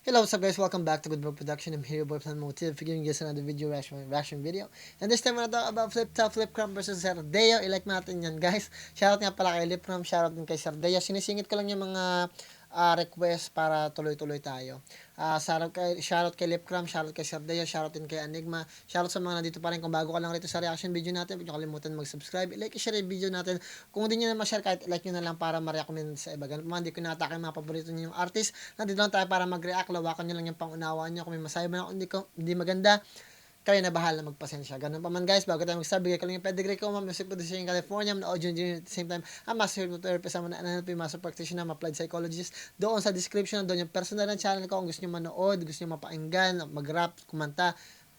Hello, what's up guys? Welcome back to Good Bro Production. I'm here, your boy Plan Motive, giving you guys another video reaction video. And this time we're gonna talk about Flip Cram versus Sardeo. I-like natin yan guys. Shoutout nga pala kay Lip Cram, shoutout din kay Sardeo. Sinisingit ko lang yung mga request para tuloy-tuloy tayo. Shoutout kay Lip Cram, shoutout kay Sardeo, shoutout din kay Enigma. Shoutout sa mga nandito pa rin. Kung bago ka lang rito sa reaction video natin, huwag nyo kalimutan mag-subscribe. I-like, i-share yung video natin. Kung hindi nyo na ma-share, kahit like nyo na lang para ma-recommend sa iba. Ganun pa man, hindi ko natake mga paborito nyo yung artist. Nandito lang tayo para mag-react. Lawakan nyo lang yung pangunawaan nyo. Kung may masaya man ako, hindi maganda, kayo na bahala magpasensya. Ganun pa man guys, bago tayo mag-start, bigay ko lang yung pedigree ko, music producer in California, I'm audio engineer at the same time, I'm master hypnotherapist, I'm an NLP master practitioner, I'm applied psychologist. Doon sa description, doon yung personal na channel ko, kung gusto nyo manood, gusto nyo mapakinggan, mag-rap, kumanta,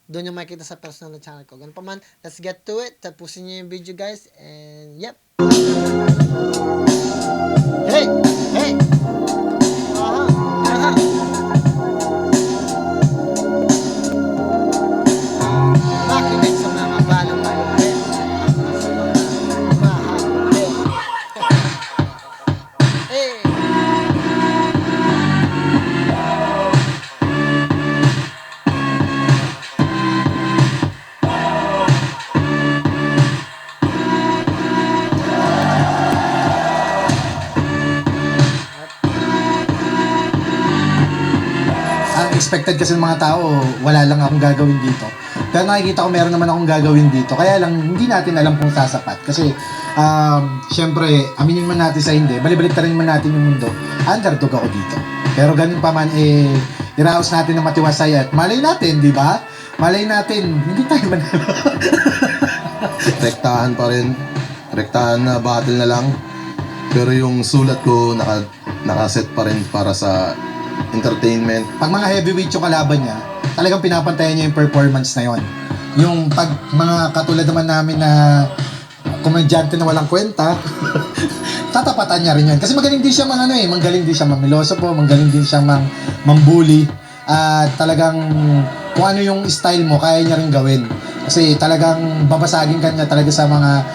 doon yung makikita sa personal na channel ko. Ganun pa man, let's get to it. Tapusin nyo yung video guys, and yep. Hey! Hey! Aha! Aha! Makinig sa mga balang malupit. Sa mga mahal. Hey! Ang expected kasi ng mga tao, wala lang akong gagawin dito. Pero nakikita ko meron naman akong gagawin dito. Kaya lang, hindi natin alam kung sasapat. Kasi, syempre, aminin man natin sa hindi, balibalik-tarin man natin yung mundo, underdog ako dito. Pero ganun pa man, iraos natin ng matiwasay at malay natin, di ba? Malay natin, hindi tayo manalo. Rektahan pa rin. Rektahan na battle na lang. Pero yung sulat ko nakaset pa rin para sa entertainment. Pag mga heavyweight yung kalaban niya, talagang pinapantayan niya yung performance na yon. Yung pag mga katulad naman namin na komedyante na walang kwenta, tatapatan niya rin yun. Kasi magaling din siya magaling din siya mamilosopo, magaling din siya mambully. At talagang kung ano yung style mo, kaya niya rin gawin. Kasi talagang babasagin ka niya talaga sa mga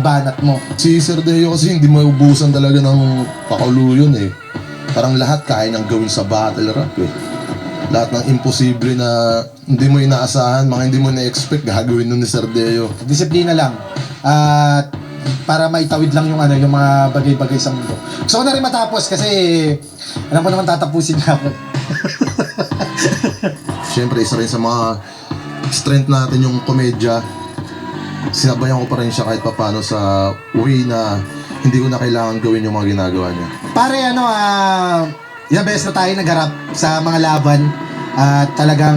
banat mo. Si Sir Deo kasi hindi maubusan talaga ng pakulo yun eh. Parang lahat kaya nang gawin sa battle rap eh. Lahat ng imposible na hindi mo inaasahan, mga hindi mo na-expect, gagawin nun ni Sir Deo. Disiplina lang. At para maitawid lang yung yung mga bagay-bagay sa mundo. Gusto ko na rin matapos kasi alam ko naman tatapusin na ako. Siyempre, isa rin sa mga strength natin yung komedya. Sinabayan ko pa rin siya kahit papano sa uwi na hindi ko na kailangan gawin yung mga ginagawa niya. Pare yung best na tayo nagharap sa mga laban at talagang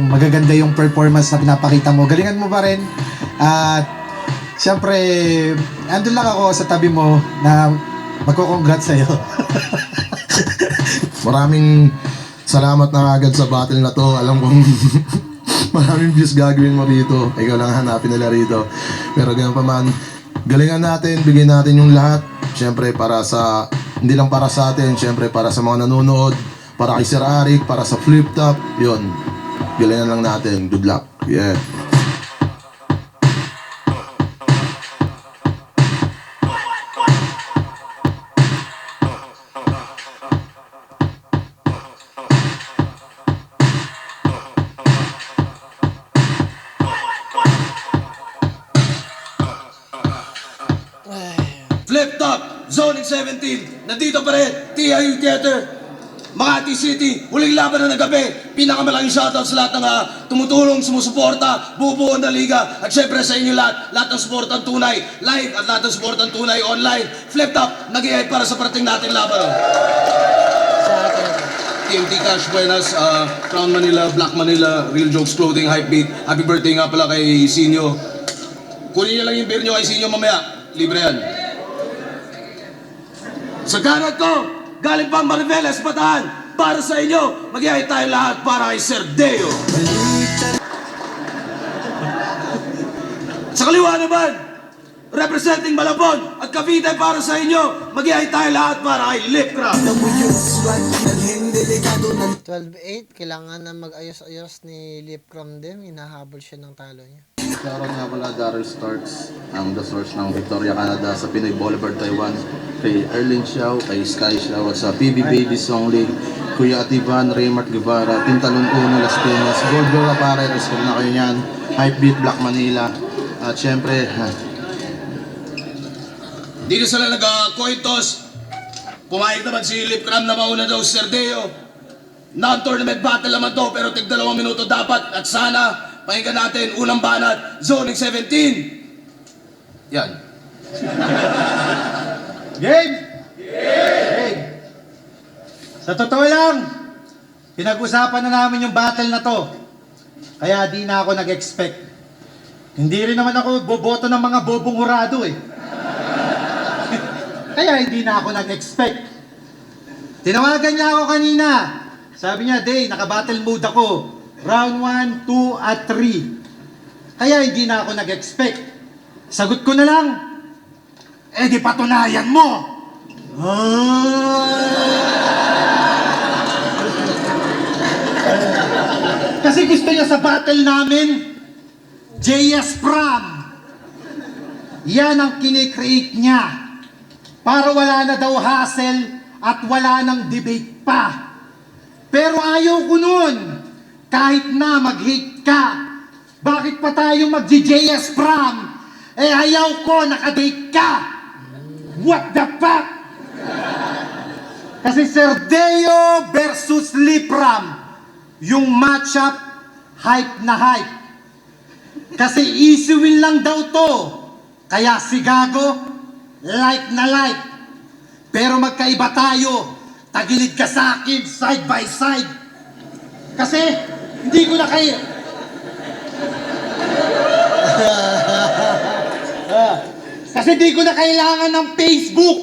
magaganda yung performance na pinapakita mo. Galingan mo pa rin. At syempre, andun lang ako sa tabi mo na magko-congrats sa'yo. Maraming salamat na agad sa battle na to. Alam kong maraming views gagawin mo rito. Ikaw lang hanapin nila rito. Pero ganyan pa man, galingan natin, bigyan natin yung lahat. Siyempre hindi lang para sa atin, siyempre para sa mga nanonood, para kay Sir Arik, para sa Flip Top. Yun, galingan lang natin. Good luck. Yeah. Flip Top, Zoning 17, nandito pa rin, TIU Theater, Makati City, huling laban na ng gabi, pinakamalaking shoutout sa lahat ng tumutulong, sumusuporta, bubuo na liga, at syempre sa inyo lahat ng suportang tunay, live at lahat ng suportang tunay online. Flip Top, nag-i-hype para sa parating natin laban. TMT Cash Buenas, Crown Manila, Black Manila, Real Jokes Clothing, Hypebeat. Happy birthday nga pala kay Sinyo. Kunin niyo lang yung beer niyo kay Sinyo mamaya, libre yan. Sa ganat ko, galing pang Mariveles, Bataan, para sa inyo, mag-iayay tayo lahat para kay Sir Deo. Sa kaliwa naman, representing Malabon at Cavite para sa inyo, mag-iayay tayo lahat para kay Lip Cram. 12-8, kailangan na mag-ayos-ayos ni Lip Cram din. Hinahabol siya ng talo niya. Shoutout nga pala Daryl Starks, ang the source ng Victoria, Canada sa Pinoy Boulevard, Taiwan. Kay Erlin Xiao, kay Sky Xiao, at sa PB Baby Songli, Kuya Ativan, Raymart Guevara, Tintalon Uno, Las Piñas, Gold Girl Apare, respect na kayo niyan, Hypebeat Black Manila, at syempre, Dito sila nag-cointos. Pumayag naman si Lip Cram na mauna daw si Sardeo. Non-tournament battle naman to, pero tig 2 minuto dapat. At sana, pakinggan natin, unang banat, Zoning 17. Yan. Game! Game! Sa totoo lang, pinag-usapan na namin yung battle na to. Kaya di na ako nag-expect. Hindi rin naman ako boboto ng mga bobong hurado eh. Kaya hindi na ako nag-expect. Tinawagan niya ako kanina. Sabi niya, Day, naka-battle mode ako. Round 1, 2, at 3. Kaya hindi na ako nag-expect. Sagot ko na lang, di patunayan mo. Kasi gusto niya sa battle namin, JS Pram. Yan ang kinikreate niya. Para wala na daw hassle at wala nang debate pa. Pero ayaw ko nun. Kahit na mag-hate ka. Bakit pa tayo mag-JS Pram? Ayaw ko, nakadate ka. What the fuck? Kasi Sardeo versus Lipram, yung matchup, hype na hype. Kasi easy win lang daw to. Kaya si Gago, like na like. Pero magkaiba tayo. Tagilid ka sa akin, side by side. Kasi, hindi ko na kayo. Kasi di ko na kailangan ng Facebook.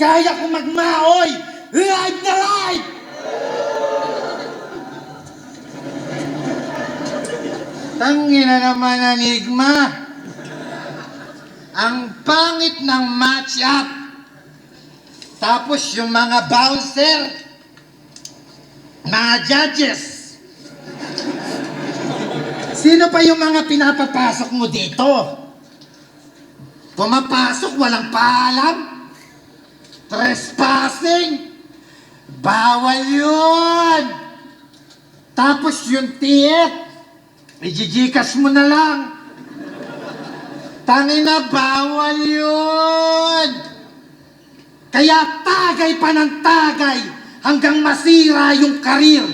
Kaya ko magmaoy. Live na live! Tangina naman, Enigma. Ang pangit ng match-up. Tapos yung mga bouncer, mga judges. Sino pa yung mga pinapapasok mo dito? Pumapasok, walang paalam. Trespassing. Bawal yun. Tapos yung tiet, ijijikas mo na lang. Tangina, bawal yun. Kaya tagay pa ng tagay hanggang masira yung karir.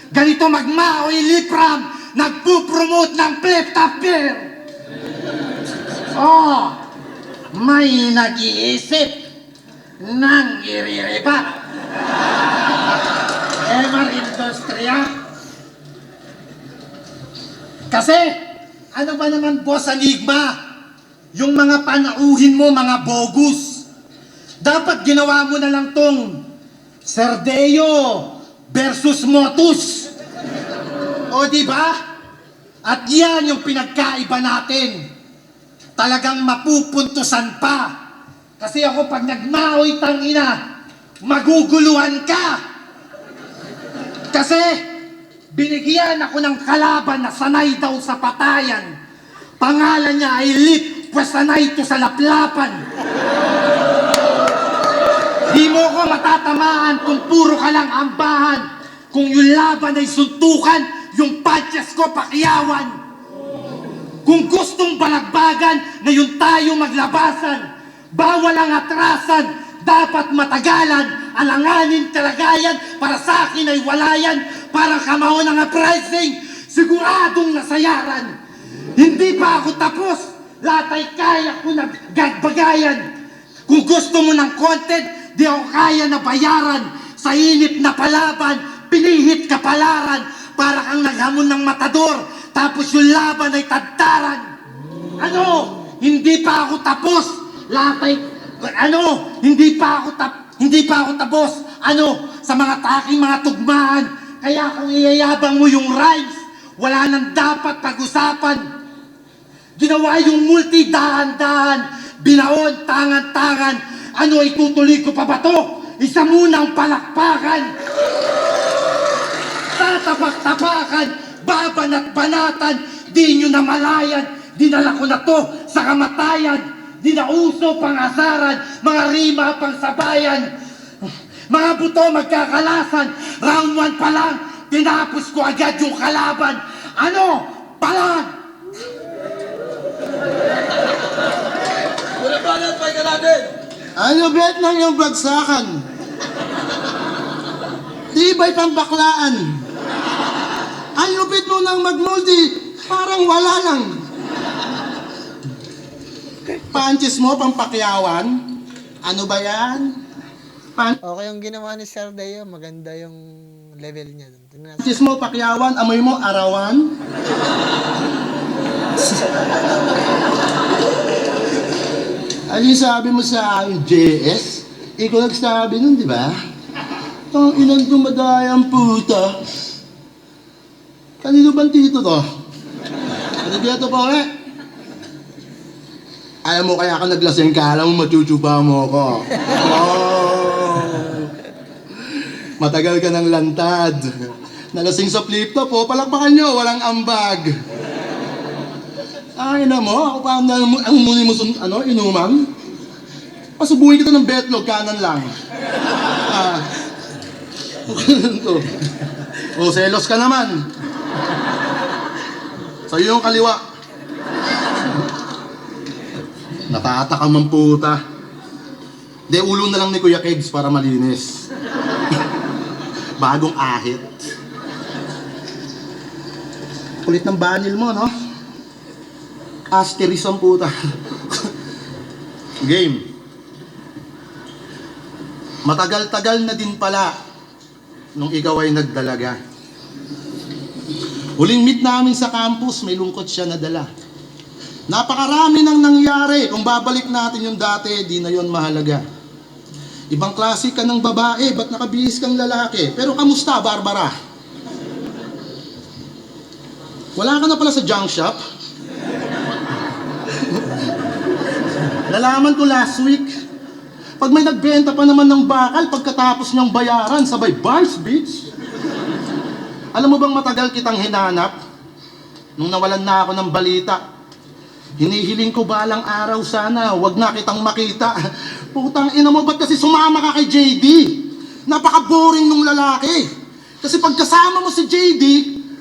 Ganito magmaoy Lipram, nagpupromote ng flip-top beer. Oh, may nag-iisip ng iririba. Emar Industria. Kasi, ano ba naman boss Enigma? Yung mga panauhin mo, mga bogus. Dapat ginawa mo na lang tong Sardeo versus Motus. O diba? At yan yung pinagkaiba natin. Talagang mapupuntusan pa. Kasi ako pag nagmaoy tangina, maguguluhan ka. Kasi binigyan ako ng kalaban na sanay daw sa patayan. Pangalan niya ay Lip, pues sanay to sa laplapan. Di mo ko matatamaan kung puro ka lang ambahan. Kung yung laban ay suntukan, yung punches ko pakiyawan. Kung gustong balagbagan, ngayon tayo maglabasan. Bawal ang atrasan, dapat matagalan. Alanganin kalagayan, para sa akin ay walayan. Para kamao ng pricing, siguradong nasayaran. Hindi pa ako tapos, lahat ay kaya ko nagagbagayan. Kung gusto mo ng content, di ako kaya na bayaran. Sa inip na palaban, pinihit kapalaran. Para kang naghamon ng matador, tapos yung laban ay tadtaran. Ano? Hindi pa ako tapos. Lahat ay, hindi pa ako tapos. Sa mga taking mga tugmaan. Kaya kung iyayabang mo yung rhymes, wala nang dapat pag-usapan. Ginawa yung multi dahan-dahan, binaon tangan-tangan. Itutuloy ko pa ba to? Isa munang palakpakan. Tatapak-tapakan, babanat-banatan, di nyo namalayan, dinala ko na to sa kamatayan. Di na uso pang-asaran, mga rima pang-sabayan. Mga buto magkakalasan, round 1 pa lang, tinapos ko agad yung kalaban. Ano? Palag! Wala ba na pa natin? Ano bet ng yung bagsakan? Tibay pang baklaan. Ang lupit mo ng magmulti, parang wala lang. Punches mo pang pakyawan? Ano ba yan? Okay yung ginawa ni Sir Deo, maganda yung level niya. Tingnan natin. Punches mo pakyawan, amoy mo arawan? Ano yung sabi mo sa JS? Ikaw nagsabi nun, di ba? Ang inang dumadayang puta. Kanino bang tito to? Kanino po eh? Alam mo kaya ka naglaseng ka, alam mo machuchupa mo ko. Oh. Matagal ka ng lantad. Nalasing sa flip top po, palakpakan nyo, walang ambag. Ay na mo, ako pa ang muni mo inuman? Pasubuhin kita ng betlog, kanan lang. O, selos ka naman. Sa'yo yung kaliwa. Natatakam ang puta. De, ulo na lang ni Kuya Kebs para malinis. Bagong ahit. Kulit ng banil mo, no? Asteris ang puta. Game. Matagal-tagal na din pala nung ikaw ay nagdalaga. Huling meet namin sa campus, may lungkot siya nadala. Napakarami nang nangyari. Kung babalik natin yung dati, di na yon mahalaga. Ibang klase ka ng babae, ba't nakabihis kang lalaki? Pero kamusta, Barbara? Wala ka na pala sa junk shop? Nalaman ko last week, pag may nagbenta pa naman ng bakal, pagkatapos niyang bayaran, sabay bars, bitch. Alam mo bang matagal kitang hinanap? Nung nawalan na ako ng balita, hinihiling ko balang araw sana, wag na kitang makita. Putang ina mo, ba't kasi sumama ka kay JD? Napaka-boring nung lalaki. Kasi pagkasama mo si JD,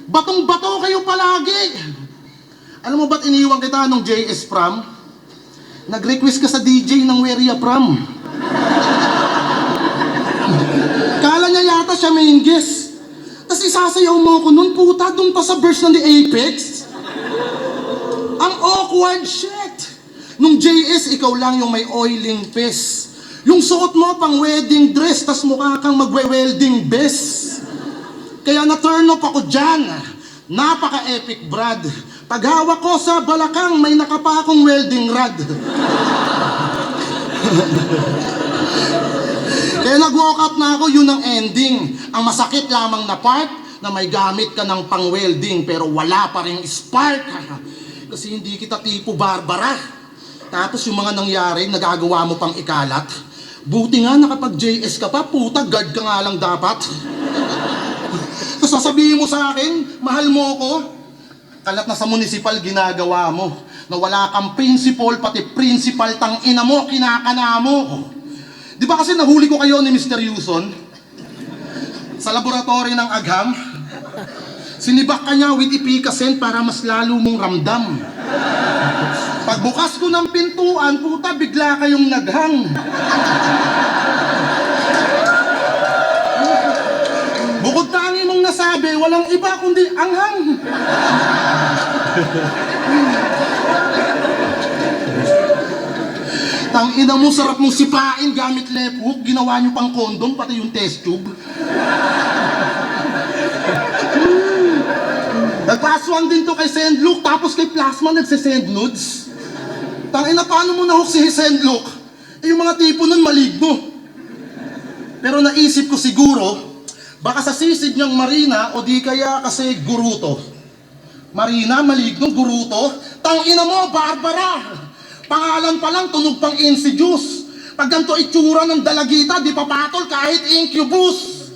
batong-bato kayo palagi. Alam mo ba't iniwan kita nung JS Prom? Nag-request ka sa DJ ng Weria Prom. Kala niya yata siya main guest. Tapos isasayaw mo ko nun, puta, dun pa sa verse ng The Apex. Ang awkward shit. Nung JS, ikaw lang yung may oiling face. Yung suot mo pang wedding dress, tas mukha kang magwe-welding best. Kaya na-turn off ako dyan. Napaka-epic, Brad. Paghawak ko sa balakang, may nakapakong welding rod. Kaya nag-walk up na ako, yun ang ending. Ang masakit lamang na part, na may gamit ka ng pang-welding, pero wala pa rin spark. Kasi hindi kita tipo Barbara. Tapos yung mga nangyari, nagagawa mo pang ikalat. Buti nga nakapag-JS ka pa, puta, guard ka nga lang dapat. Tapos sasabihin mo sa akin, mahal mo ako. Kalat na sa municipal ginagawa mo. Na wala kang principal, pati principal, tang ina mo, kinakana mo. Di ba kasi nahuli ko kayo ni Mr. Yuson? Sa laboratory ng Agham? Sinibak ka niya with Ipikasen para mas lalo mong ramdam. Pagbukas ko ng pintuan, puta, bigla kayong naghang. Bukod tangi mong nasabi, walang iba kundi anghang. Tang ina mo, sarap mong sipain gamit left hook, ginawa niyo pang kondom, pati yung test tube. Nagpaswang din to kay Sendlook, tapos kay Plasma nagsisend nudes. Tangina, paano mo nahook si Sendlook? Eh, yung mga tipo nun maligno. Pero naisip ko siguro, baka sa sisid niyang Marina o di kaya kasi Guruto. Marina, maligno, Guruto. Tangina mo, Barbara! Pangalan pa lang, tunog pang insidious. Pag ganito itsura ng dalagita, di papatol kahit incubus.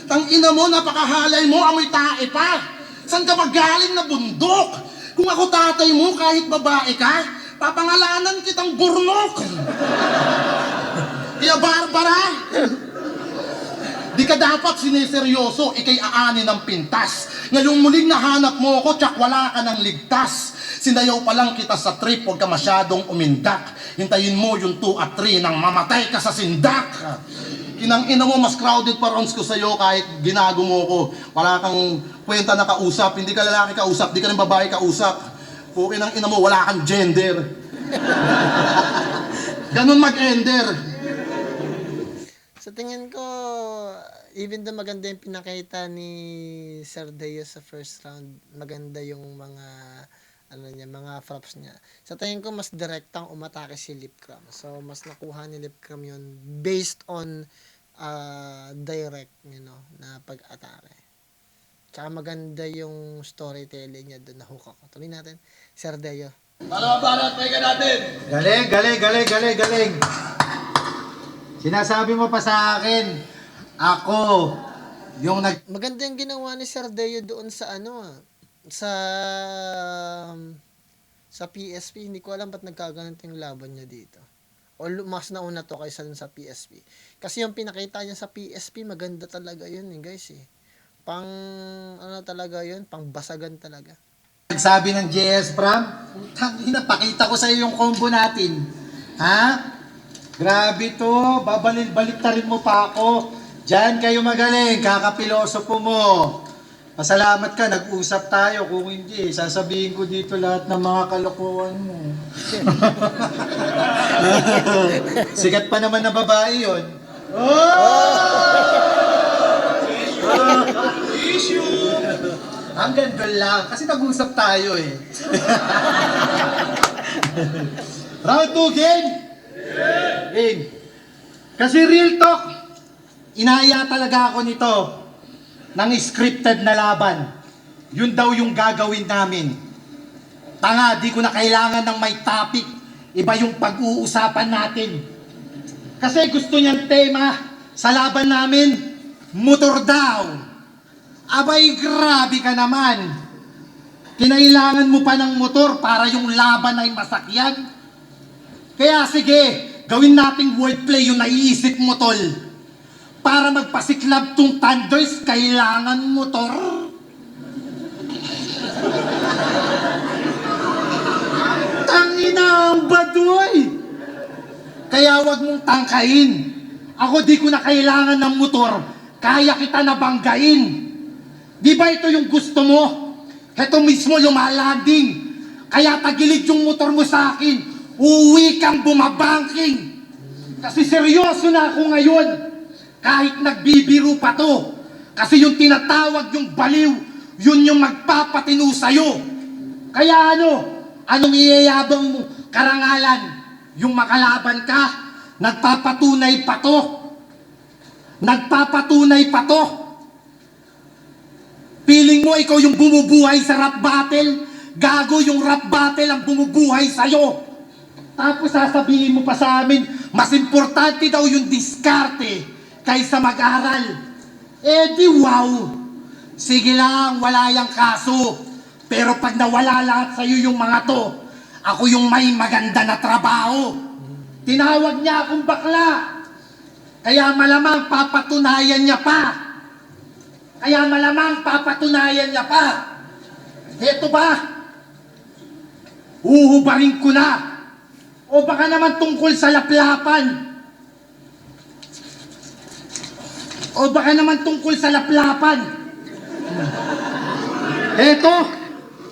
Tangina mo, napakahalay mo, amoy tae pa. Saan ka ba galing na bundok? Kung ako tatay mo, kahit babae ka, papangalanan kitang Burnok. Kaya Barbara, di ka dapat sineseryoso, ikay aani ng pintas. Ngayong muling nahanap mo ko, tsak wala ka ng ligtas. Sinayaw pa lang kita sa trip, huwag ka masyadong umindak. Hintayin mo yung 2 at 3 nang mamatay ka sa sindak. Kinang ina mo, mas crowded pa rounds ko sa'yo kahit ginago mo ko. Wala kang kwenta na kausap, hindi ka lalaki kausap, di ka rin babae kausap. Pukin ang ina mo, wala kang gender. Ganun mag-ender. Sa tingin ko, even though maganda yung pinakita ni Sir Deo sa first round, maganda yung mga mga props niya. Sa tingin ko, mas direktang umatake si Lipcram. So, mas nakuha ni Lipcram yun based on direct, na pag-atake. Tsaka maganda yung storytelling niya doon, nahook ako. Tuloy natin, Sir Deo. Para pahinga natin. Galing. Sinasabi mo pa sa akin, ako, yung Maganda yung ginawa ni Sir Deo doon sa sa PSP. Hindi ko alam ba't nagkaganito yung laban niya dito. O mas nauna to kaysa dun sa PSP. Kasi yung pinakita niya sa PSP, maganda talaga yun guys Pang, talaga yun, pang basagan talaga. Nagsabi ng JS Pram, pakita ko sa iyo yung combo natin. Ha? Grabe to, balik mo pa ako. Diyan kayo magaling, kakapilosopo mo. Pasalamat ka, nag-usap tayo. Kung hindi, sasabihin ko dito lahat ng mga kalokohan mo. Sikat pa naman na babae yun. Hanggang doon lang, kasi nag-usap tayo Round 2, game! Game. Kasi real talk, inaya talaga ako nito ng scripted na laban. Yun daw yung gagawin namin. Tanga, di ko na kailangan ng may topic. Iba yung pag-uusapan natin. Kasi gusto niyang tema sa laban namin, motor daw. Abay, grabe ka naman. Kinailangan mo pa ng motor para yung laban ay masakyan. Kaya sige, gawin nating wordplay yung naiisip mo, tol. Para magpasiklab tong Thunders, kailangan motor. Tangina ang baduy. Kaya wag mong tangkain. Ako di ko na kailangan ng motor. Kaya kita nabanggain. Di ba ito yung gusto mo? Ito mismo lumalanding. Kaya tagilid yung motor mo sa akin. Uwi kang bumabangking. Kasi seryoso na ako ngayon. Kahit nagbibiro pa to. Kasi yung tinatawag yung baliw, yun yung magpapatino sa'yo. Kaya anong iyayabang mo? Karangalan. Yung makalaban ka, nagpapatunay pa to. Nagpapatunay pa to. Feeling mo ikaw yung bumubuhay sa rap battle? Gago, yung rap battle ang bumubuhay sa'yo. Tapos sasabihin mo pa sa amin, mas importante daw yung diskarte kaysa mag-aral. Eh di wow. Sige lang, wala yang kaso. Pero pag nawala lahat sa'yo yung mga to, ako yung may maganda na trabaho. Tinawag niya akong bakla. Kaya malamang papatunayan niya pa. Heto ba? Uhubarin ko na. O baka naman tungkol sa laplapan. Heto,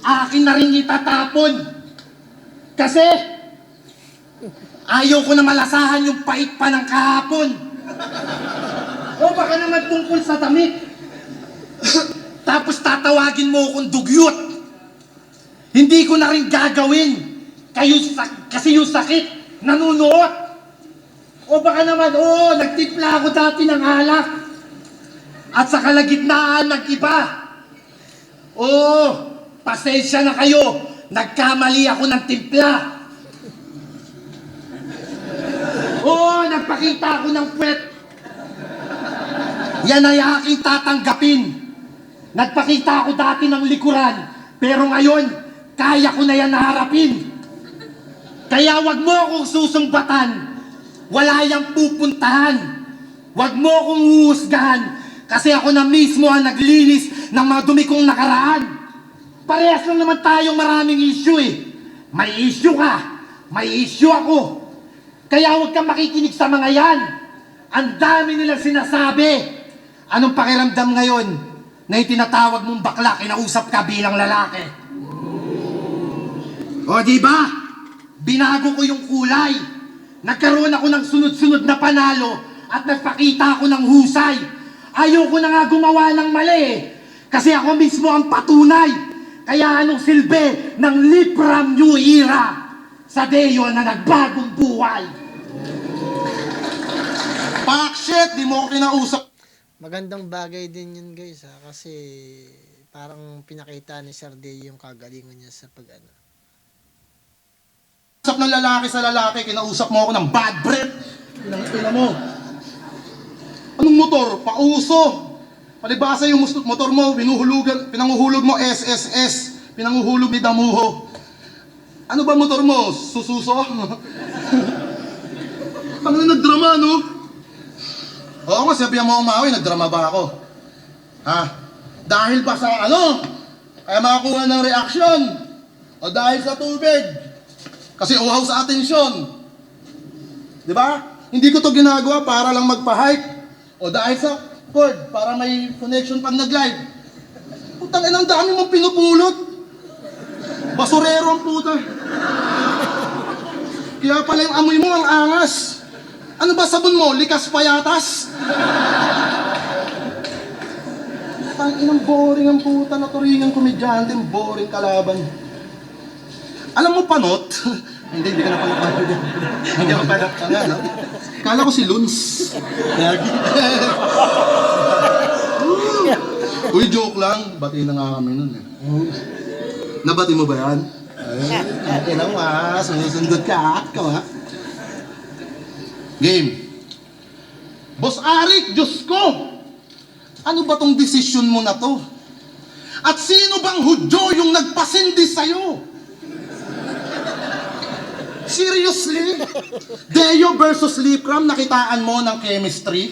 akin na rin itatapon. Kasi, ayaw ko na malasahan yung pait pa ng kahapon. O baka naman tungkol sa damit. Tapos tatawagin mo akong dugyot. Hindi ko na rin gagawin. Kasi yung sakit, nanunuot. O baka naman, nagtimpla ako dati ng alak. At sa kalagitnaan ng iba. Pasensya na kayo. Nagkamali ako ng timpla. Nagpakita ako ng puwet. Yan ay aking tatanggapin. Nagpakita ako dati ng likuran. Pero ngayon, Kaya ko na yan harapin. Kaya wag mo akong susumbatan. Wala yang pupuntahan. Wag mo akong huhusgahan. Kasi ako na mismo ang naglinis ng mga dumi kong nakaraan. Parehas lang naman tayong maraming issue eh. May issue ka. May issue ako. Kaya huwag kang makikinig sa mga yan. Ang dami nilang sinasabi. Anong pakiramdam ngayon na itinatawag mong bakla, kinausap ka bilang lalaki? O di ba? Binago ko yung kulay. Nagkaroon ako ng sunod-sunod na panalo at nagpakita ako ng husay. Ayoko na nga gumawa ng mali eh. Kasi ako mismo ang patunay. Kaya anong silbi ng Lipram New Era sa Deo na nagbagong buhay? Pak shit, di mo ako kinausap. Magandang bagay din yun guys kasi parang pinakita ni Sir Deo yung kagalingan niya sa pag-ano. Usap ng lalaki sa lalaki, kinausap mo ako ng bad breath. Ina mo. Anong motor? Pauso. Palibasa yung motor mo, pinanguhulog mo SSS, pinanguhulog ni Damuho. Ano ba motor mo? Sususo? Ano nagdrama, no? Oo nga, sabihan mo umawi, nagdrama ba ako? Ha? Dahil ba sa ano? Kaya makakuha ng reaction? O dahil sa tubig? Kasi uhaw sa atensyon. Di ba? Hindi ko to ginagawa para lang magpa-hype. O dahil sa cord, para may connection pag nag-live. Putang ina, ang dami mong pinupulot. Basurero ang puta. Kaya pala yung amoy mo ang angas. Ano ba sabon mo? Likas payatas? Putang inang boring ang puta na turingang komedyante, boring kalaban. Alam mo, Panot? Hindi ka na pala. Hindi ka pala. No? Kala ko si Luns. Uy, joke lang. Bati na nga kami nun eh. Nabati mo ba yan? Ay, mo ah. Sunod-sundot ka. Ikaw ha? Game. Boss Arik, Diyos ko! Ano ba tong desisyon mo na to? At sino bang Hudyo yung nagpasindi sa'yo? Seriously? Deo versus Lipram, nakitaan mo ng chemistry?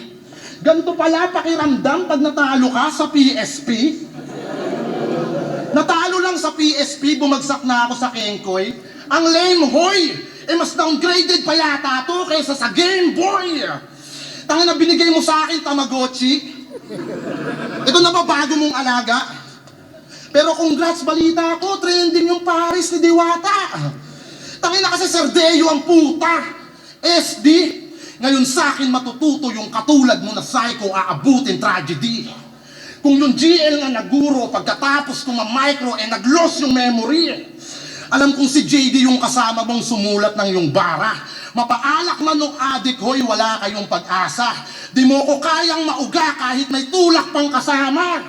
Ganito pala pakiramdam pag natalo ka sa PSP? Natalo lang sa PSP, bumagsak na ako sa Kenkoy. Ang lame hoy! Mas downgraded pa yata to kaysa sa Game Boy! Tangin na binigay mo sa akin, Tamagotchi. Ito na ba bago mong alaga? Pero congrats, balita ko, trending yung Paris ni Diwata. Tangin na kasi Sir Deo ang puta. SD, ngayon sa akin matututo yung katulad mo na psycho aabutin tragedy. Kung yung GL nga naguro pagkatapos micro nag-loss yung memory. Alam kong si JD yung kasama mong sumulat ng yung bara. Mapaalak man nung adik, hoy, wala kayong pag-asa. Di mo ko kayang mauga kahit may tulak pang kasama.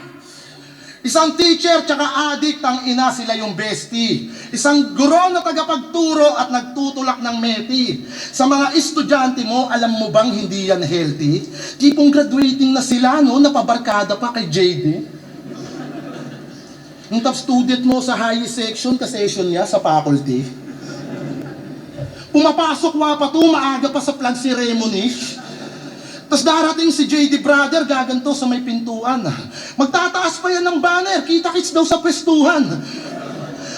Isang teacher tsaka adik, tang ina sila yung bestie. Isang guro na tagapagturo at nagtutulak ng meti. Sa mga estudyante mo, alam mo bang hindi yan healthy? Tipong graduating na sila, no? Napabarkada pa kay JD. Yung top student mo sa high section, ka-session niya sa faculty. Pumapasok pa to, maaga pa sa flag ceremony. Tapos darating si JD brother, gaganto sa may pintuan. Magtataas pa yan ng banner, kita-kits daw sa pwestuhan.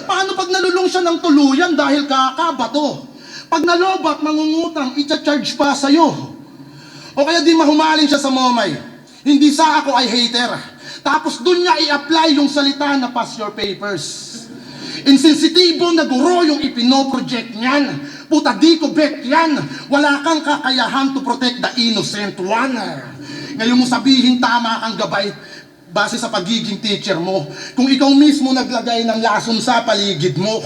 Paano pag nalulong siya ng tuluyan dahil kakabato? Pag nalobat, mangungutang, i-charge pa sa'yo. O kaya di mahumaling siya sa momay. Hindi sa ako ay hater. Tapos dun niya i-apply yung salita na pass your papers. Insensitibo na guro yung ipinoproject niyan. Puta di ko bet yan. Wala kang kakayahan to protect the innocent one. Ngayon mo sabihin tama kang gabay base sa pagiging teacher mo. Kung ikaw mismo naglagay ng lason sa paligid mo,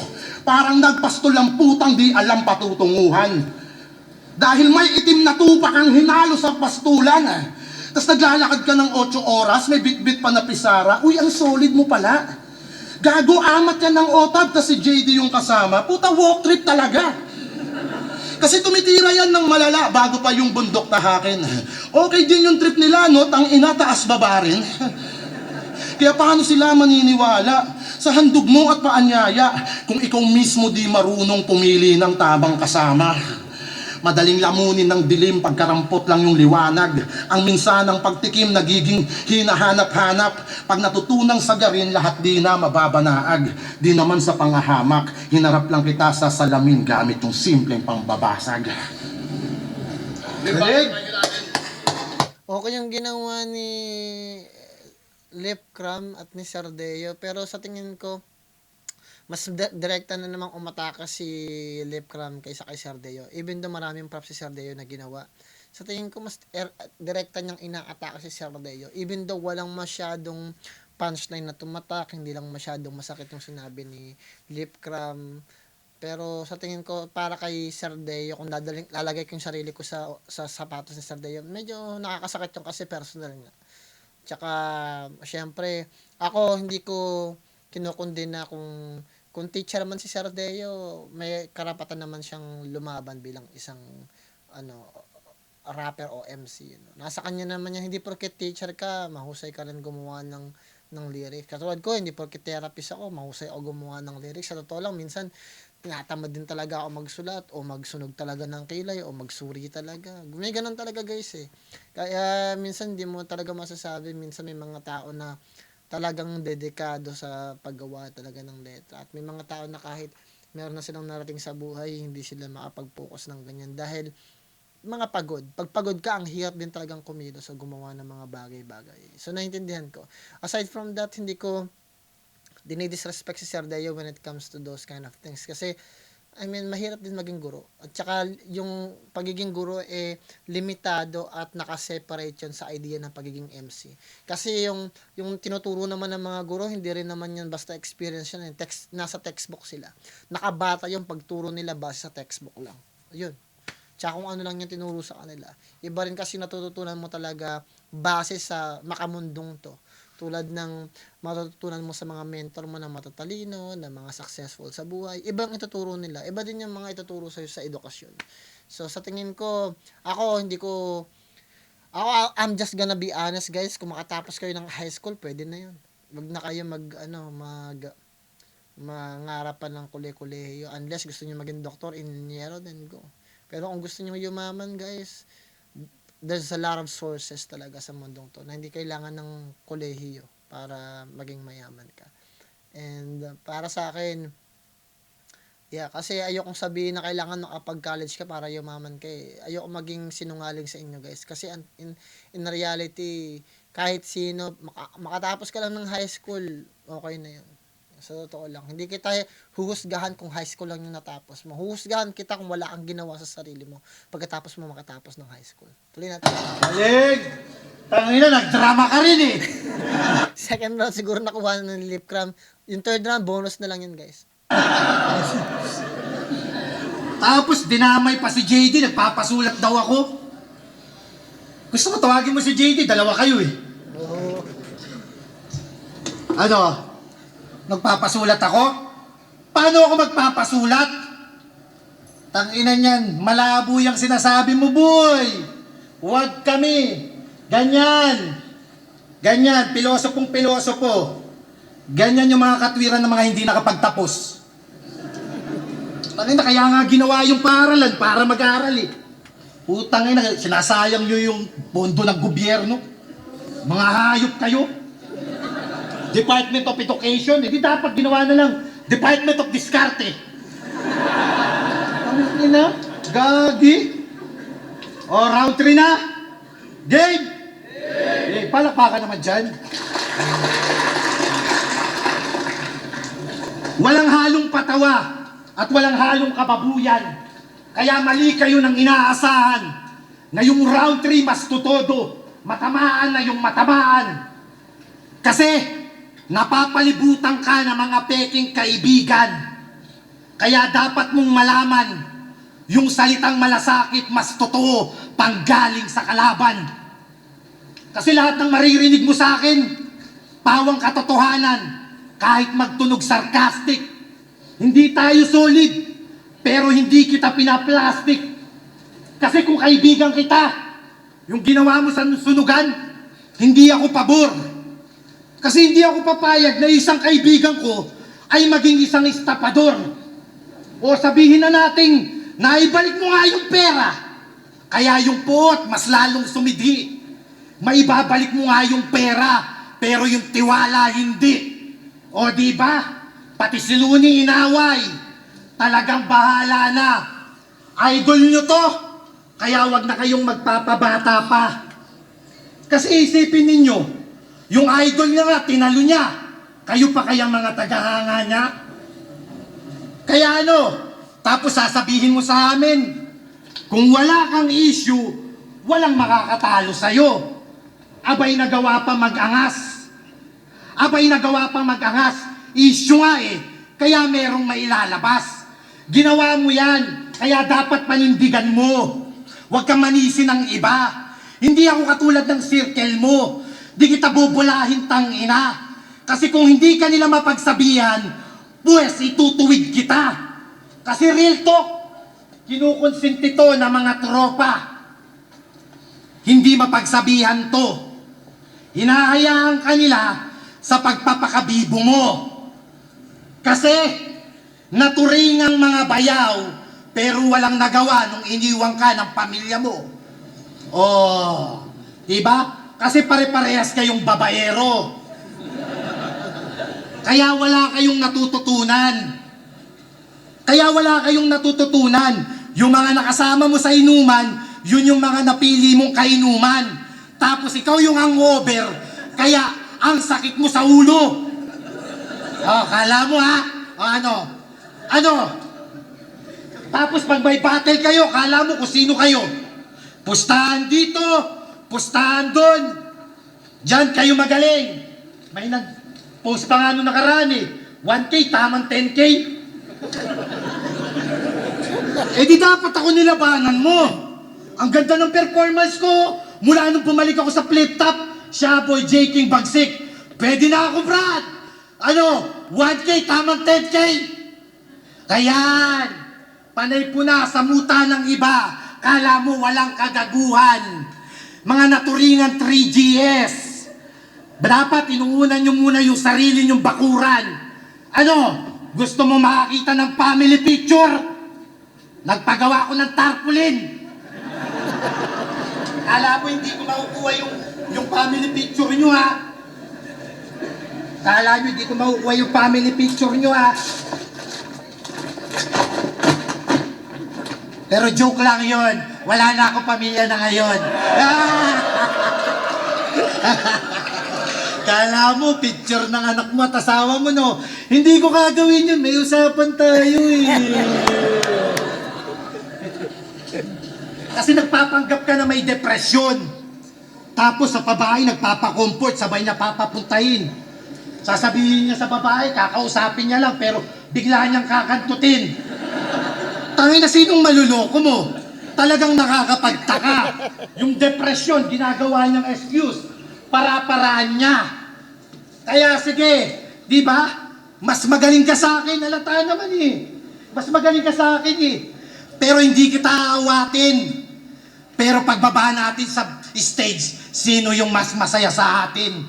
parang nagpastol ang putang di alam patutunguhan. Dahil may itim na tupak ang hinalo sa pastulan. Tapos naglalakad ka ng 8 oras, may bit-bit pa na pisara. Uy, ang solid mo pala. Gago, amat yan ng otab, tas si JD yung kasama. Puta, walk trip talaga. Kasi tumitira yan ng malala bago pa yung bundok tahakin. Okay din yung trip nila, no? Tang ina, taas baba rin. Kaya paano sila maniniwala sa handog mo at paanyaya kung ikaw mismo di marunong pumili ng tamang kasama. Madaling lamunin ng dilim pagkarampot lang yung liwanag. Ang minsanang pagtikim nagiging hinahanap-hanap. Pag natutunang sagarin, lahat di na mababanaag. Di naman sa pangahamak, hinarap lang kita sa salamin gamit yung simpleng pangbabasag. Galing! Okay yung ginawa ni Lip Cram at ni Sardeo, pero sa tingin ko mas direkta na namang umataka si Lip Cram kaysa kay Sardeo. Even though maraming props si Sardeo na ginawa, sa tingin ko mas direkta niyang inaatake si Sardeo. Even though walang masyadong punchline na tumatak, hindi lang masyadong masakit yung sinabi ni Lip Cram. Pero sa tingin ko, para kay Sardeo, kung lalagay ko yung sarili ko sa sapatos ni Sardeo, medyo nakakasakit yung kasi personal nga. Tsaka, syempre, ako hindi ko kinukundina kung teacher man si Sardeo, may karapatan naman siyang lumaban bilang isang rapper o MC. Nasa kanya naman yan, hindi porket teacher ka, mahusay ka rin gumawa ng lyrics. Katulad ko, hindi porket therapist ako, mahusay ako gumawa ng lyrics. Sa totoo lang, minsan, tinatamad din talaga ako magsulat o magsunog talaga ng kilay o magsuri talaga. May ganun talaga guys eh. Kaya minsan hindi mo talaga masasabi, minsan may mga tao na talagang dedikado sa paggawa talaga ng letra. At may mga tao na kahit meron na silang narating sa buhay, hindi sila makapag-focus ng ganyan dahil mga pagod. Pag pagod ka, ang hirap din talagang kumilos o gumawa ng mga bagay-bagay. So, naintindihan ko. Aside from that, hindi ko dinidisrespect si Sardeo when it comes to those kind of things. Kasi, I mean, mahirap din maging guro. At saka, yung pagiging guro, limitado at nakaseparate yun sa idea ng pagiging MC. Kasi yung tinuturo naman ng mga guro, hindi rin naman yun basta experience yun. Nasa textbook sila. Nakabata yung pagturo nila base sa textbook lang. Yun. Tsaka kung ano lang yung tinuro sa kanila. Iba rin kasi natututunan mo talaga base sa makamundong to. Tulad ng matututunan mo sa mga mentor mo na matatalino, na mga successful sa buhay. Ibang ituturo nila. Iba din yung mga ituturo sa'yo sa edukasyon. So, sa tingin ko, I'm just gonna be honest guys, kung makatapos kayo ng high school, pwede na yun. Wag na kayo mangarapan ng kule-kulehiyo. Unless gusto niyo maging doktor, inhinyero, then go. Pero kung gusto niyo yumaman guys, there's a lot of sources talaga sa mundong to na hindi kailangan ng kolehiyo para maging mayaman ka. And para sa akin, kasi ayokong sabihin na kailangan makapag-college ka para yumaman ka eh. Ayoko maging sinungaling sa inyo guys. Kasi in reality, kahit sino, makatapos ka lang ng high school, okay na yun. Sa totoo lang. Hindi kita huhusgahan kung high school lang yung natapos mo. Huhusgahan kita kung wala kang ginawa sa sarili mo pagkatapos mo makatapos ng high school. Tuloy natin. Galing! Tangina, nagdrama ka rin eh! Second round siguro nakuha na ng Lip Cram. Yung third round, bonus na lang yun guys. Tapos dinamay pa si JD, nagpapasulat daw ako. Gusto mo tawagin mo si JD, dalawa kayo eh. Oo. Ano? Nagpapasulat ako? Paano ako magpapasulat? Tangina niyan, malabo yung sinasabi mo, boy. Huwag kami. Ganyan. Ganyan, pilosopong-pilosopo. Ganyan yung mga katwiran ng mga hindi nakapagtapos. Tangina, kaya nga ginawa yung paaralan para mag-aaral eh. Putang ina, sinasayang nyo yung pondo ng gobyerno. Mga hayop kayo. Department of Education, hindi dapat ginawa na lang Department of Discarte. Ang ina, gagi. O, round 3 na. Game! Palakpakan naman dyan. Walang halong patawa at walang halong kababuyan. Kaya mali kayo ng inaasahan na yung round 3 mas tutodo. Matamaan na yung matamaan. Kasi napapalibutan ka ng mga peking kaibigan. Kaya dapat mong malaman, yung salitang malasakit mas totoo panggaling sa kalaban. Kasi lahat ng maririnig mo sa akin, pawang katotohanan, kahit magtunog sarcastic. Hindi tayo solid, pero hindi kita pinaplastic. Kasi kung kaibigan kita, yung ginawa mo sa sunugan, hindi ako pabor. Kasi hindi ako papayag na isang kaibigan ko ay maging isang estapador. O sabihin na nating, naibalik mo nga yung pera. Kaya yung poot, mas lalong sumidhi. Maibabalik mo nga yung pera, pero yung tiwala hindi. O di ba? Pati si Luni inaway. Talagang bahala na. Idol nyo to. Kaya wag na kayong magpapabata pa. Kasi isipin ninyo, yung idol niya nga, tinalo niya. Kayo pa kayang mga tagahanga niya? Kaya ano, tapos sasabihin mo sa amin, kung wala kang issue, walang makakatalo sa'yo. Abay nagawa pa mag-angas. Abay nagawa pa mag-angas. Issue nga eh, kaya merong mailalabas. Ginawa mo yan, kaya dapat panindigan mo. Huwag kang manisi ng iba. Hindi ako katulad ng circle mo. Di kita bubulahin tangina. Kasi kung hindi ka nila mapagsabihan, pues itutuwid kita. Kasi real talk, kinukonsinti to ng mga tropa. Hindi mapagsabihan to. Hinahayaan ka nila sa pagpapakabibo mo. Kasi naturingang mga bayaw, pero walang nagawa nung iniwang ka ng pamilya mo. Oh, diba? Kasi pare-parehas kayong babaero. Kaya wala kayong natututunan. Kaya wala kayong natututunan. Yung mga nakasama mo sa inuman, yun yung mga napili mong kainuman. Tapos ikaw yung hangover, kaya ang sakit mo sa ulo. Oh, kala mo ha? O ano? Ano? Tapos pag may battle kayo, kala mo kung sino kayo. Pustahan dito, pustahan doon. Diyan kayo magaling. May nag-post pa nga nung nakaraan eh. 1K, tamang 10K. Eh di dapat ako nilabanan mo. Ang ganda ng performance ko. Mula nung bumalik ako sa flip top, siya boy J. King Bagsik. Pwede na ako, Brad. Ano, 1K, tamang 10K. Kayan, panay po na sa muta ng iba. Kala mo walang kagaguhan. Mga naturingan 3GS. Dapat inuunan nyo muna yung sarili nyong bakuran. Ano, gusto mo makakita ng family picture? Nagpagawa ko ng tarpaulin. Kala mo hindi ko makukuha yung family picture nyo ha? Kala nyo hindi ko makukuha yung family picture nyo ha? Pero joke lang yon. Wala na akong pamilya na ngayon. Kala mo, picture ng anak mo at asawa mo, no? Hindi ko gagawin yun. May usapan tayo eh. Kasi nagpapanggap ka na may depresyon. Tapos sa babae, nagpapakomfort, sabay niya papapuntahin. Sasabihin niya sa babae, kakausapin niya lang, pero bigla niyang kakantutin. Tangin na sinong maluloko mo? Talagang nakakapagtaka. Yung depression, ginagawa niyang excuse. Para-paraan niya. Kaya sige, di ba? Mas magaling ka sa akin, halata naman eh. Mas magaling ka sa akin eh. Pero hindi kita aawatin. Pero pagbaba natin sa stage, sino yung mas masaya sa atin?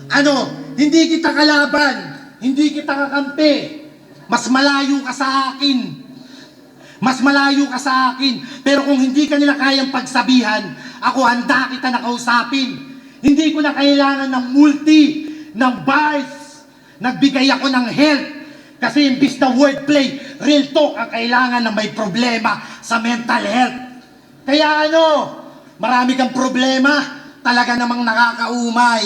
Ano, hindi kita kalaban. Hindi kita kakampi. Mas malayo ka sa akin. Mas malayo ka sa akin. Pero kung hindi ka nila kayang pagsabihan, ako handa kita nakausapin. Hindi ko na kailangan ng multi, ng bars. Nagbigay ako ng help. Kasi imbis na wordplay, real talk ang kailangan na may problema sa mental health. Kaya ano, marami kang problema, talaga namang nakakaumay.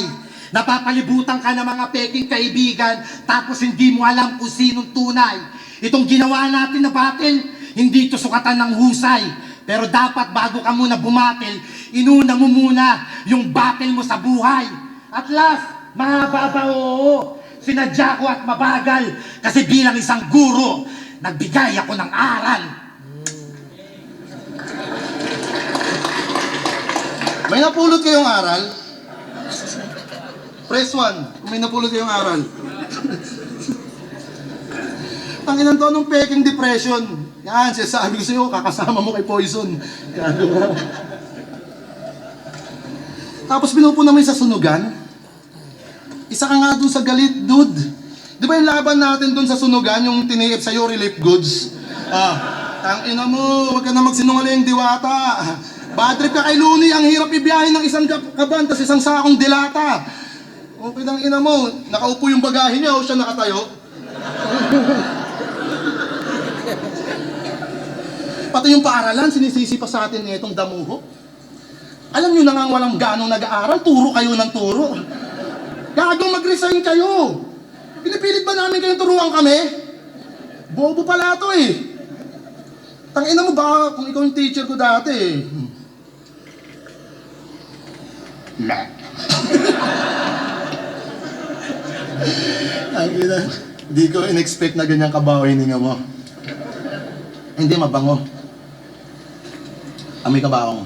Napapalibutan ka ng mga peking kaibigan, tapos hindi mo alam kung sinong tunay. Itong ginawa natin na battle, hindi ito sukatan ng husay. Pero dapat bago ka muna bumatil, inuna mo muna yung battle mo sa buhay. At last, mahaba oo. Sinadya ko at mabagal. Kasi bilang isang guro, nagbigay ako ng aral. May napulot kayong aral? Press 1, kung may napulot kayong aral. Tanginan to, anong peking depression? Yan, sabi ko sa'yo, kakasama mo kay Poison. Tapos pinupuna mo yung sa sunugan. Isa ka nga dun sa galit, dude. Di ba yung laban natin dun sa sunugan, yung tiniip sa'yo, relief goods? Tangina mo, wag ka na magsinungaling, diwata. Bad trip ka kay Looney, ang hirap ibiyahin ng isang kaban, tas isang sakong dilata. Okay ng ina mo, nakaupo yung bagahe niya o siya nakatayo? Pati yung paaralan, sinisisi pa sa atin nitong damuho. Alam nyo na nga walang ganong nag-aaral, turo kayo ng turo. Gagong mag-resign kayo. Pinipilit ba namin kayong turuan kami? Bobo pala to eh. Tangina mo ba kung ikaw yung teacher ko dati eh. Hindi ko in-expect na ganyan kabaw hininga mo. Hindi, mabango. Amoy kabaong.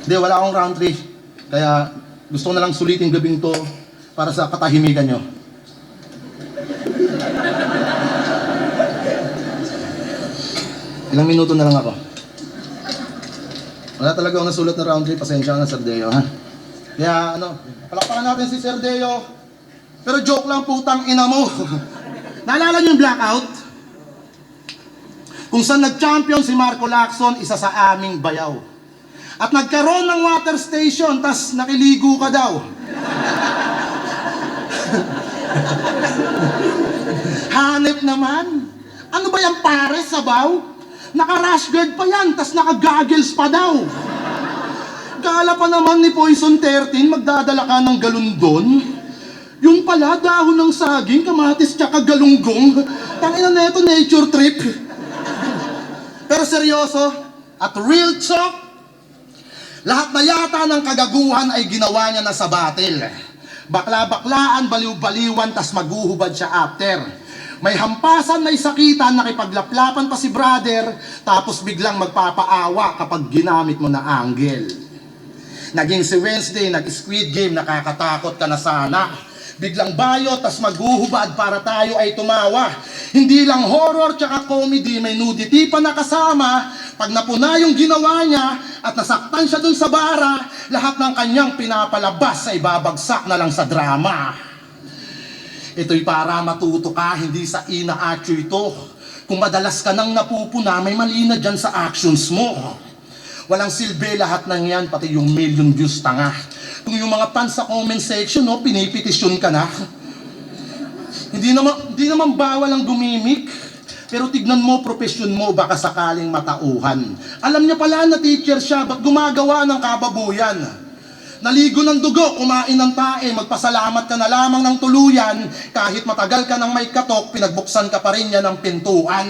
Hindi, wala akong round 3. Kaya gusto ko na lang sulitin gabing to para sa katahimikan nyo. Ilang minuto na lang ako. Wala talaga akong nasulat na round 3. Pasensya na, Sir Deo, ha? Kaya, palakpakan natin si Sir Deo. Pero joke lang, putang ina mo. Naalala niyo yung blackout? Kung saan nag-champion si Marco Lacson, isa sa aming bayaw. At nagkaroon ng water station, tas nakiligo ka daw. Hanep naman. Ano ba yung pare, sabaw? Naka-rash guard pa yan, tas naka-goggles pa daw. Kala pa naman ni Poison 13, magdadala ka ng galundon. Yung pala, dahon ng saging, kamatis, tsaka galunggong. Tangina na ito, nature trip. Pero seryoso, at real talk, lahat na yata ng kagaguhan ay ginawa niya na sa battle. Bakla-baklaan, baliw-baliwan, tas maguhubad siya after. May hampasan, may sakitan, nakipaglaplapan pa si brother, tapos biglang magpapaawa kapag ginamit mo na angle. Naging si Wednesday, nag-Squid Game, nakakatakot ka na sana. Biglang bayo, tas maghuhubad para tayo ay tumawa. Hindi lang horror tsaka comedy, may nudity pa nakasama. Pag napuna yung ginawa niya at nasaktan siya dun sa bara, lahat ng kanyang pinapalabas ay babagsak na lang sa drama. Ito'y para matuto ka, hindi sa ina-action ito. Kung madalas ka nang napupuna, may mali na dyan sa actions mo. Walang silbi lahat ng yan, pati yung million views tanga. Kung yung mga fans sa comment section, pinipetisyon ka na. Hindi naman bawal ang gumimik. Pero tignan mo, profesyon mo, baka sakaling matauhan. Alam niya pala na teacher siya, ba't gumagawa ng kababuyan? Naligo ng dugo, kumain ng tae, magpasalamat ka na lamang ng tuluyan, kahit matagal ka ng may katok, pinagbuksan ka pa rin yan ng pintuan.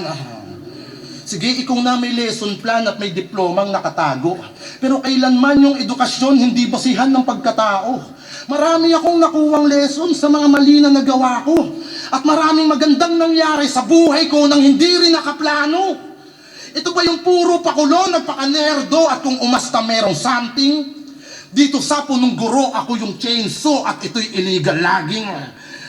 Sige, ikaw na may lesson plan at may diplomang nakatago. Pero kailanman yung edukasyon hindi basihan ng pagkatao. Marami akong nakuwang lesson sa mga mali na nagawa ko. At maraming magandang nangyari sa buhay ko nang hindi rin nakaplano. Ito ba yung puro pakulo, nagpaka-nerdo at kung umasta merong something? Dito sa punong guro, ako yung chainsaw at ito'y illegal logging.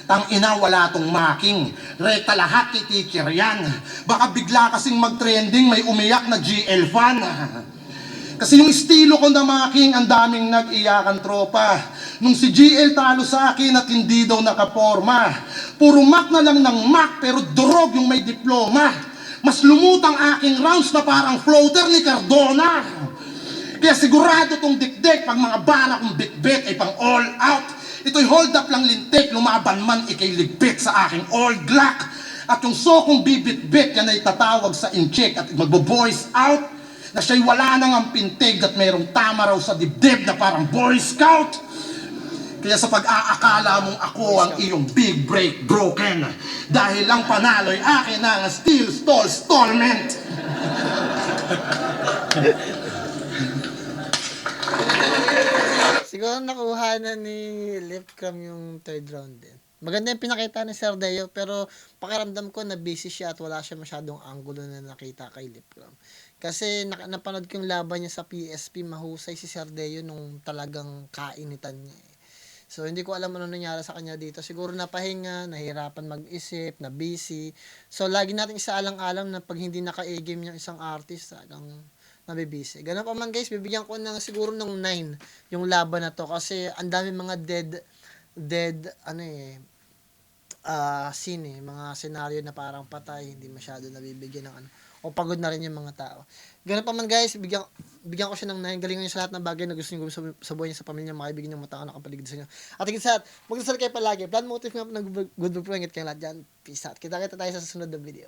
Tangina, wala tong making. Rekta lahat kay teacher yan. Baka bigla kasing mag-trending, may umiyak na GL fan. Kasi yung estilo ko na making, ang daming nag-iyakan tropa. Nung si GL talo sa akin at hindi daw nakaporma. Puro Mac na lang ng Mac, pero durog yung may diploma. Mas lumutang aking rounds na parang floater ni Cardona. Kaya sigurado tong dikdik, pag mga bala kong bitbit ay pang all out. Ito'y hold up lang lintik, lumaban man ikay ligpit sa aking old Glock. At yung sokong bibit-bit, yan ay tatawag sa incheck at magbo-voice out na siya'y wala nang ang pintig at mayroong tama raw sa dibdib na parang Boy Scout. Kaya sa pag-aakala mong ako ang iyong big break broken, dahil lang panalo'y akin ang steal, stall, stallment. Siguro nakuha na ni Lipcam yung third round din. Maganda yung pinakita ni Sir Deo, pero pakiramdam ko na busy siya at wala siya masyadong angulo na nakita kay Lipcam. Kasi napanood ko yung laban niya sa PSP, mahusay si Sir Deo nung talagang kainitan niya. So, hindi ko alam ano nangyari sa kanya dito. Siguro napahinga, nahirapan mag-isip, na busy. So, lagi natin isaalang-alam na pag hindi naka-A-game yung isang artist, talagang nabibisi. Ganun pa man guys, bibigyan ko ng siguro ng 9 yung laban na to kasi ang dami mga dead dead, scene mga senaryo na parang patay, hindi masyado nabibigyan ng o pagod na rin yung mga tao. Ganun pa man guys, bigyan ko siya ng 9. Galingan niyo sa lahat ng bagay na gusto niyo sa buhay niyo, sa pamilya niyo, mga kaibigan niyo, mga tao na nakapaligid sa inyo. At higit sa lahat, magdasal kayo palagi. Plan, motive, ng good vibe po, ingit kayong lahat dyan. Peace out. Kita tayo sa susunod na video.